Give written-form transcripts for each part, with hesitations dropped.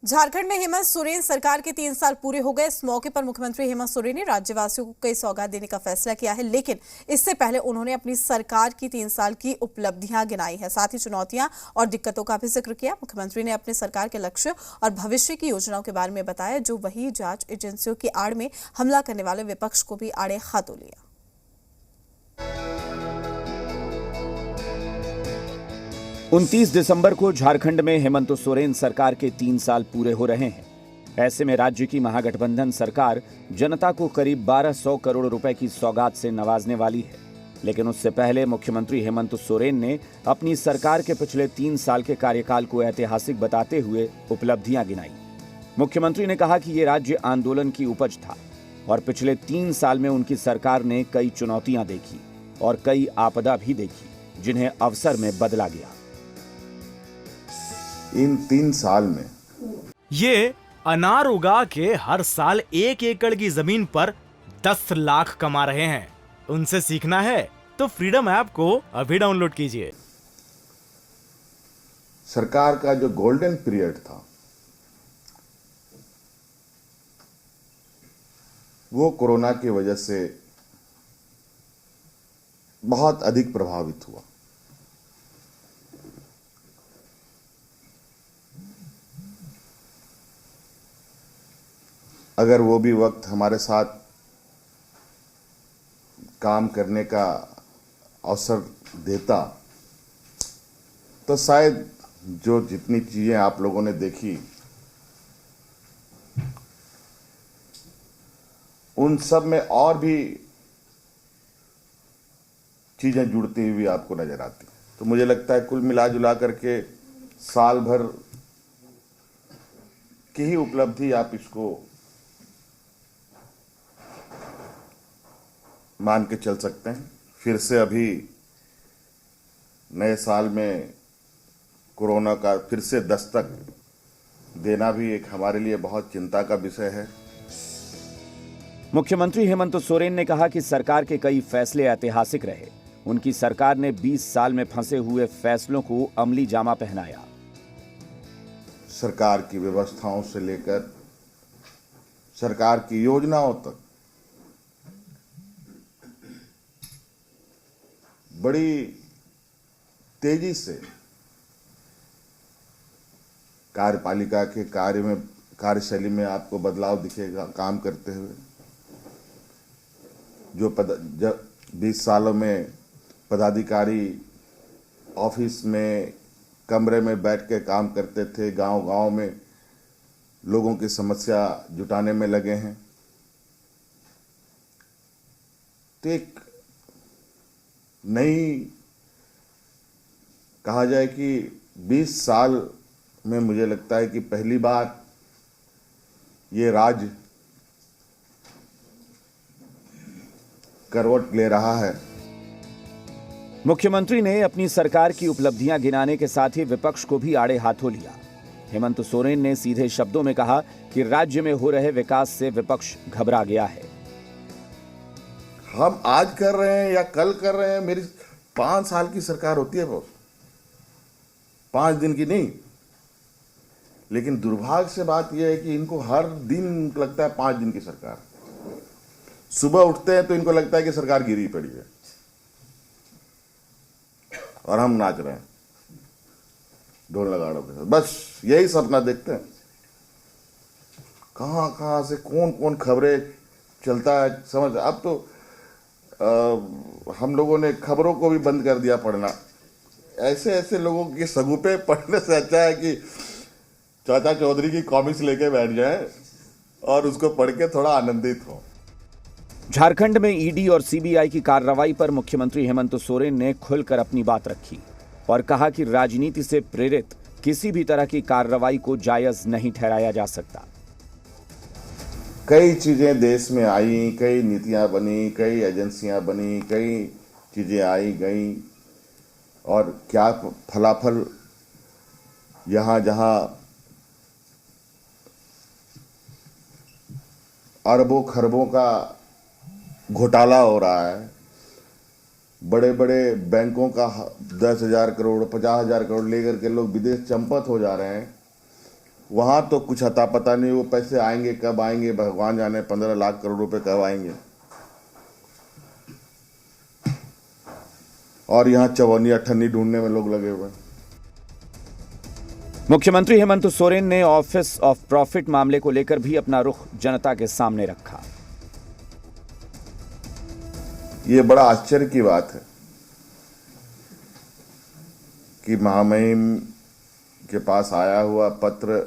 झारखंड में हेमंत सोरेन सरकार के 3 साल पूरे हो गए। इस मौके पर मुख्यमंत्री हेमंत सोरेन ने राज्यवासियों को कई सौगात देने का फैसला किया है, लेकिन इससे पहले उन्होंने अपनी सरकार की 3 साल की उपलब्धियां गिनाई है। साथ ही चुनौतियां और दिक्कतों का भी जिक्र किया। मुख्यमंत्री ने अपने सरकार के लक्ष्य और भविष्य की योजनाओं के बारे में बताया, जो वही जांच एजेंसियों की आड़ में हमला करने वाले विपक्ष को भी आड़े हाथों लिया। 29 दिसंबर को झारखंड में हेमंत सोरेन सरकार के 3 साल पूरे हो रहे हैं। ऐसे में राज्य की महागठबंधन सरकार जनता को करीब 1200 करोड़ रुपए की सौगात से नवाजने वाली है। लेकिन उससे पहले मुख्यमंत्री हेमंत सोरेन ने अपनी सरकार के पिछले 3 साल के कार्यकाल को ऐतिहासिक बताते हुए उपलब्धियां गिनाई। मुख्यमंत्री ने कहा कि ये राज्य आंदोलन की उपज था और पिछले 3 साल में उनकी सरकार ने कई चुनौतियां देखी और कई आपदा भी देखी, जिन्हें अवसर में बदला गया। इन 3 साल में ये अनार उगा के हर साल 1 एकड़ की जमीन पर 10 लाख कमा रहे हैं। उनसे सीखना है तो फ्रीडम ऐप को अभी डाउनलोड कीजिए। सरकार का जो गोल्डन पीरियड था वो कोरोना की वजह से बहुत अधिक प्रभावित हुआ। अगर वो भी वक्त हमारे साथ काम करने का अवसर देता तो शायद जो जितनी चीजें आप लोगों ने देखी उन सब में और भी चीजें जुड़ती हुई आपको नजर आती। तो मुझे लगता है कुल मिला जुला करके साल भर की ही उपलब्धि आप इसको मान के चल सकते हैं। फिर से अभी नए साल में कोरोना का फिर से दस्तक देना भी एक हमारे लिए बहुत चिंता का विषय है। मुख्यमंत्री हेमंत सोरेन ने कहा कि सरकार के कई फैसले ऐतिहासिक रहे। उनकी सरकार ने 20 साल में फंसे हुए फैसलों को अमली जामा पहनाया। सरकार की व्यवस्थाओं से लेकर सरकार की योजनाओं तक बड़ी तेजी से कार्यपालिका के कार्यशैली में आपको बदलाव दिखेगा काम करते हुए। जो 20 सालों में पदाधिकारी ऑफिस में कमरे में बैठ के काम करते थे, गांव-गांव में लोगों की समस्या जुटाने में लगे हैं। तो एक नई कहा जाए कि 20 साल में मुझे लगता है कि पहली बार ये राज्य करवट ले रहा है। मुख्यमंत्री ने अपनी सरकार की उपलब्धियां गिनाने के साथ ही विपक्ष को भी आड़े हाथों लिया। हेमंत सोरेन ने सीधे शब्दों में कहा कि राज्य में हो रहे विकास से विपक्ष घबरा गया है। हम आज कर रहे हैं या कल कर रहे हैं, मेरी 5 साल की सरकार होती है बॉस, 5 दिन की नहीं। लेकिन दुर्भाग्य से बात यह है कि इनको हर दिन लगता है 5 दिन की सरकार। सुबह उठते हैं तो इनको लगता है कि सरकार गिरी पड़ी है और हम नाच रहे हैं ढोल नगाड़ों के साथ। बस यही सपना देखते हैं। कहां कहां से कौन कौन खबरें चलता है समझ। अब तो हम लोगों ने खबरों को भी बंद कर दिया पढ़ना। ऐसे ऐसे लोगों के सगुपे पढ़ने से अच्छा है कि चाचा चौधरी की कॉमिक्स लेके बैठ जाए और उसको पढ़ के थोड़ा आनंदित हो। झारखंड में ईडी और सीबीआई की कार्रवाई पर मुख्यमंत्री हेमंत सोरेन ने खुलकर अपनी बात रखी और कहा कि राजनीति से प्रेरित किसी भी तरह की कार्रवाई को जायज नहीं ठहराया जा सकता। कई चीजें देश में आई, कई नीतियां बनी, कई एजेंसियां बनी, कई चीजें आई गई और क्या फलाफल यहां जहां अरबों खरबों का घोटाला हो रहा है, बड़े बड़े बैंकों का 10,000 करोड़ 50,000 करोड़ लेकर के लोग विदेश चंपत हो जा रहे हैं, वहां तो कुछ अता पता नहीं, वो पैसे आएंगे कब आएंगे भगवान जाने, 15 लाख करोड़ रुपए कब आएंगे। और यहाँ चवन्नी अठन्नी ढूंढने में लोग लगे हुए हैं। मुख्यमंत्री हेमंत सोरेन ने ऑफिस ऑफ प्रॉफिट मामले को लेकर भी अपना रुख जनता के सामने रखा। ये बड़ा आश्चर्य की बात है कि महामहिम के पास आया हुआ पत्र,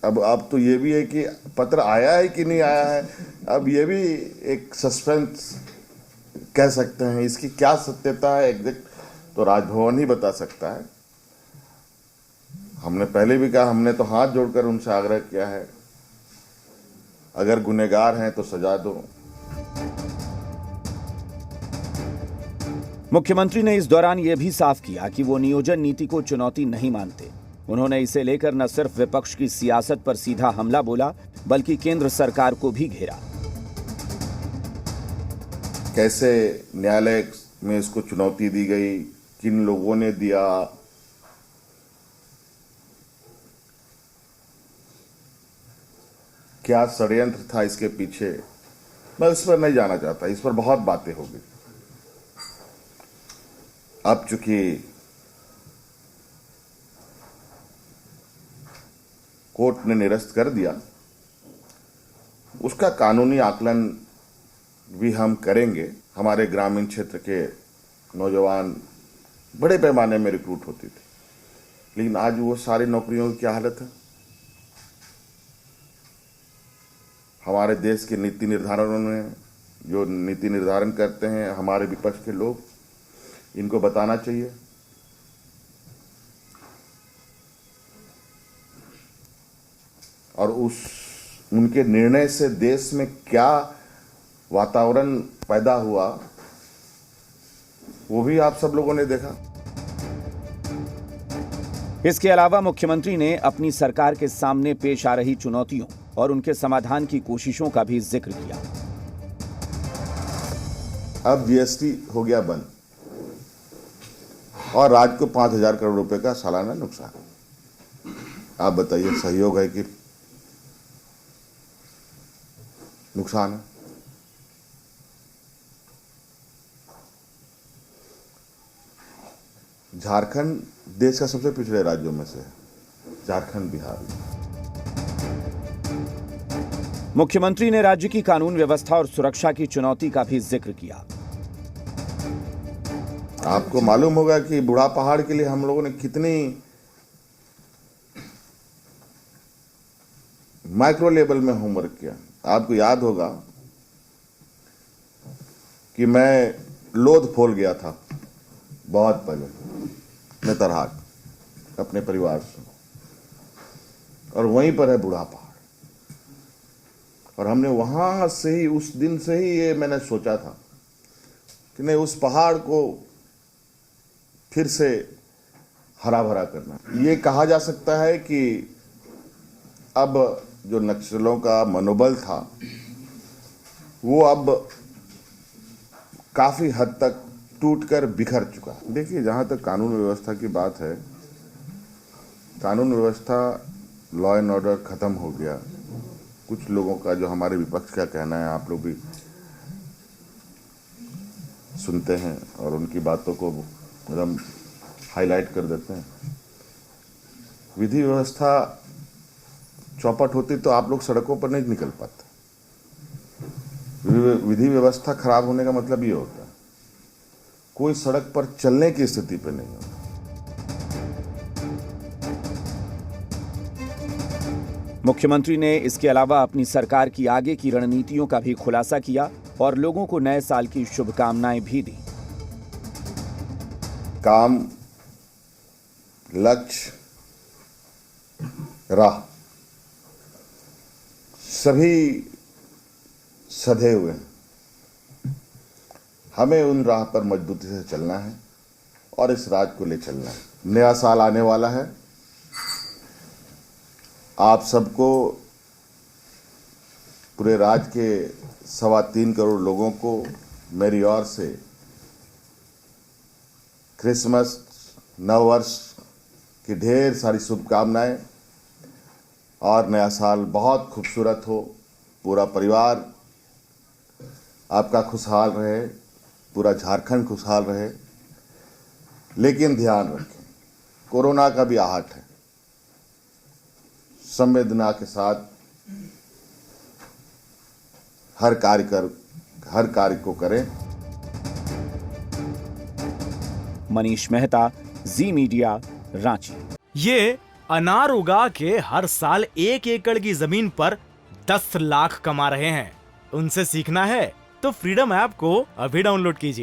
अब तो ये भी है कि पत्र आया है कि नहीं आया है, अब ये भी एक सस्पेंस कह सकते हैं। इसकी क्या सत्यता है एग्जैक्ट तो राजभवन ही बता सकता है। हमने पहले भी कहा, हमने तो हाथ जोड़कर उनसे आग्रह किया है, अगर गुनहगार हैं तो सजा दो। मुख्यमंत्री ने इस दौरान यह भी साफ किया कि वो नियोजन नीति को चुनौती नहीं मानते। उन्होंने इसे लेकर न सिर्फ विपक्ष की सियासत पर सीधा हमला बोला, बल्कि केंद्र सरकार को भी घेरा। कैसे न्यायालय में इसको चुनौती दी गई, किन लोगों ने दिया, क्या षड्यंत्र था इसके पीछे, मैं इस पर नहीं जाना चाहता। इस पर बहुत बातें होगी। अब चूंकि कोर्ट ने निरस्त कर दिया, उसका कानूनी आकलन भी हम करेंगे। हमारे ग्रामीण क्षेत्र के नौजवान बड़े पैमाने में रिक्रूट होती थी, लेकिन आज वो सारी नौकरियों की क्या हालत है। हमारे देश के नीति निर्धारणों में जो नीति निर्धारण करते हैं हमारे विपक्ष के लोग, इनको बताना चाहिए। और उनके निर्णय से देश में क्या वातावरण पैदा हुआ, वो भी आप सब लोगों ने देखा। इसके अलावा मुख्यमंत्री ने अपनी सरकार के सामने पेश आ रही चुनौतियों और उनके समाधान की कोशिशों का भी जिक्र किया। अब जीएसटी हो गया बंद और राज्य को 5,000 करोड़ रुपए का सालाना नुकसान। आप बताइए, सहयोग है कि नुकसान है? झारखंड देश का सबसे पिछड़े राज्यों में से है, झारखंड बिहार। मुख्यमंत्री ने राज्य की कानून व्यवस्था और सुरक्षा की चुनौती का भी जिक्र किया। आपको मालूम होगा कि बूढ़ा पहाड़ के लिए हम लोगों ने कितनी माइक्रो लेवल में होमवर्क किया। आपको याद होगा कि मैं लोध फोल गया था बहुत पहले नेतरहाट अपने परिवार से, और वहीं पर है बूढ़ा पहाड़। और हमने वहां से ही, उस दिन से ही ये मैंने सोचा था कि नहीं, उस पहाड़ को फिर से हरा भरा करना। ये कहा जा सकता है कि अब जो नक्सलों का मनोबल था वो अब काफी हद तक टूटकर बिखर चुका। देखिए, जहां तक कानून व्यवस्था की बात है, कानून व्यवस्था, लॉ एंड ऑर्डर खत्म हो गया। कुछ लोगों का, जो हमारे विपक्ष का कहना है, आप लोग भी सुनते हैं और उनकी बातों को एकदम हाईलाइट कर देते हैं। विधि व्यवस्था चौपट होती तो आप लोग सड़कों पर नहीं निकल पाते। विधि व्यवस्था खराब होने का मतलब ये होता है कोई सड़क पर चलने की स्थिति पे नहीं होता। मुख्यमंत्री ने इसके अलावा अपनी सरकार की आगे की रणनीतियों का भी खुलासा किया और लोगों को नए साल की शुभकामनाएं भी दी। काम, लक्ष्य, राह सभी सधे हुए हैं। हमें उन राह पर मजबूती से चलना है और इस राज्य को ले चलना है। नया साल आने वाला है। आप सबको, पूरे राज्य के 3.25 करोड़ लोगों को मेरी ओर से क्रिसमस, नव वर्ष की ढेर सारी शुभकामनाएं। और नया साल बहुत खूबसूरत हो, पूरा परिवार आपका खुशहाल रहे, पूरा झारखंड खुशहाल रहे। लेकिन ध्यान रखें, कोरोना का भी आहट है। संवेदना के साथ हर कार्य को करें। मनीष मेहता, जी मीडिया, रांची। ये अनार उगा के हर साल 1 एकड़ की जमीन पर 10 लाख कमा रहे हैं। उनसे सीखना है तो फ्रीडम ऐप को अभी डाउनलोड कीजिए।